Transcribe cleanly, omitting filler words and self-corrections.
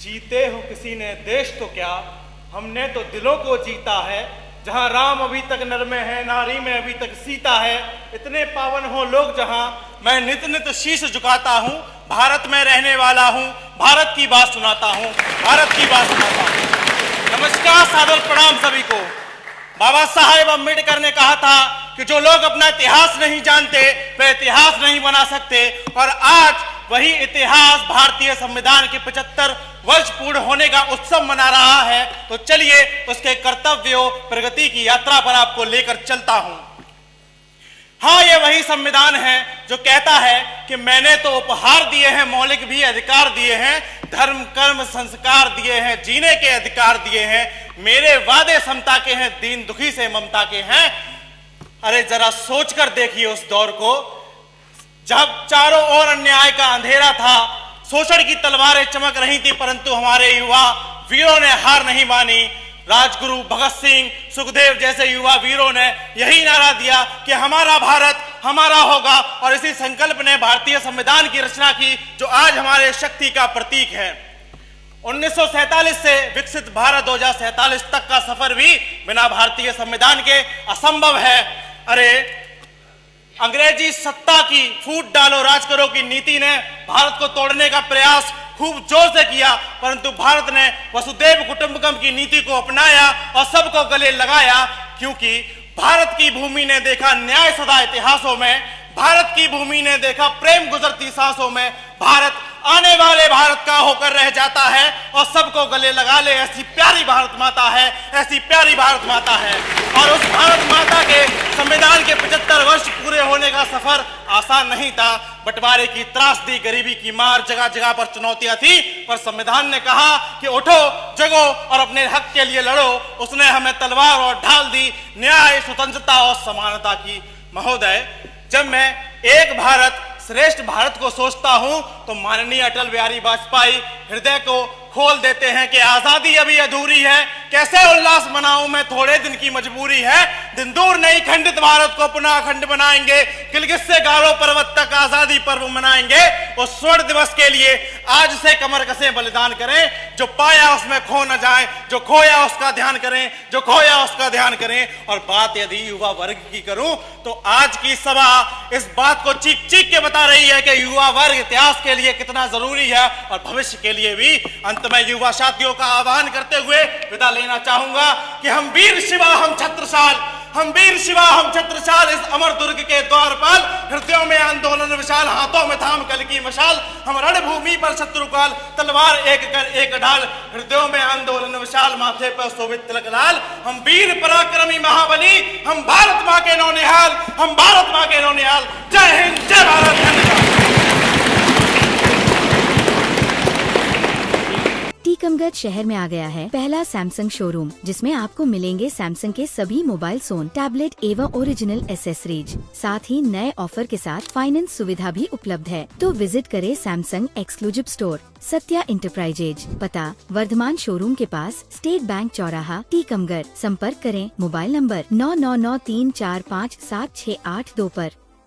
जीते हो किसी ने देश तो क्या, हमने तो दिलों को जीता है। जहां राम अभी तक नर में है, नारी में अभी तक सीता है। इतने पावन हो लोग जहां, मैं नित नित शीश झुकाता हूं। भारत में रहने वाला हूं, भारत की बात सुनाता हूं, भारत की बात सुनाता हूं। नमस्कार, सादर प्रणाम सभी को। बाबा साहेब अम्बेडकर ने कहा था कि जो लोग अपना इतिहास नहीं जानते वे इतिहास नहीं बना सकते, और आज वही इतिहास भारतीय संविधान के 75 वर्ष पूर्ण होने का उत्सव मना रहा है। तो चलिए उसके कर्तव्यों, प्रगति की यात्रा पर आपको लेकर चलता हूं। हाँ, ये वही संविधान है जो कहता है कि मैंने तो उपहार दिए हैं, मौलिक भी अधिकार दिए हैं, धर्म कर्म संस्कार दिए हैं, जीने के अधिकार दिए हैं, मेरे वादे समता के हैं, दीन दुखी से ममता के हैं। अरे जरा सोचकर देखिए उस दौर को जब चारों ओर अन्याय का अंधेरा था, शोषण की तलवारें चमक रही थी, परंतु हमारे युवा वीरों ने हार नहीं मानी। राजगुरु भगत सिंह, सुखदेव जैसे युवा वीरों ने यही नारा दिया कि हमारा भारत हमारा होगा, और इसी संकल्प ने भारतीय संविधान की रचना की जो आज हमारे शक्ति का प्रतीक है। 1947 से विकसित भारत 2047 तक का सफर भी बिना भारतीय संविधान के असंभव है। अरे अंग्रेजी सत्ता की फूट डालो राज करो की नीति ने भारत को तोड़ने का प्रयास खूब जोर से किया, परंतु भारत ने वसुधैव कुटुंबकम की नीति को अपनाया और सबको गले लगाया, क्योंकि भारत की भूमि ने देखा न्याय सदा इतिहासों में, भारत की भूमि ने देखा प्रेम गुजरती सांसों में। भारत आने वाले भारत का होकर रह जाता है और सबको गले लगा ले, ऐसी प्यारी भारत माता है, ऐसी प्यारी भारत माता है। और उस भारत माता के संविधान के 75 वर्ष पूरे होने का सफर आसान नहीं था। बंटवारे की त्रासदी, गरीबी की मार, जगह जगह पर चुनौतियां थी, पर संविधान ने कहा कि उठो, जगो और अपने हक के लिए लड़ो। उसने हमें तलवार और ढाल दी न्याय, स्वतंत्रता और समानता की। महोदय, जब मैं एक भारत श्रेष्ठ भारत को सोचता हूं तो माननीय अटल बिहारी वाजपेयी हृदय को खोल देते हैं कि आजादी अभी अधूरी है, कैसे उल्लास मनाऊं मैं, थोड़े दिन की मजबूरी है। दिन दूर नहीं, खंडित भारत को पुनः अखंड बनाएंगे, गिलगित से गारो पर्वत तक आजादी पर्व मनाएंगे। उस स्वर्ण दिवस के लिए आज से कमर कसे बलिदान करें, जो पाया उसमें खो न जाए, जो खोया उसका ध्यान करें, जो खोया उसका ध्यान करें। और बात यदि युवा वर्ग की करूं तो आज की सभा इस बात को चीख चीख के बता रही है कि युवा वर्ग इतिहास के लिए कितना जरूरी है और भविष्य के लिए भी। अंत में युवा साथियों का आह्वान करते हुए विदा लेना चाहूंगा कि हम वीर शिवा हम छत्रसाल, हम वीर शिवा हम छत्रसाल, इस अमर दुर्ग के द्वारपाल, हृदयों में आंदोलन विशाल, हाथों में थाम कल की मशाल, हम रणभूमि पर शत्रुकाल, तलवार एक कर एक ढाल, हृदयों में आंदोलन विशाल, माथे पर शोभित तिलक लाल। हम वीर पराक्रमी महाबली, हम भारत मां के नौनिहाल, हम भारत मां के नौनिहाल। जय हिंद, जय भारत, धन्यवाद। टीकमगढ़ शहर में आ गया है पहला सैमसंग शोरूम, जिसमें आपको मिलेंगे सैमसंग के सभी मोबाइल फोन, टैबलेट एवं ओरिजिनल एसेसरीज। साथ ही नए ऑफर के साथ फाइनेंस सुविधा भी उपलब्ध है। तो विजिट करें Samsung exclusive store, Satya enterprises, पता वर्धमान शोरूम के पास, स्टेट बैंक चौराहा, टीकमगढ़। संपर्क करें मोबाइल नंबर 9993457682 पर।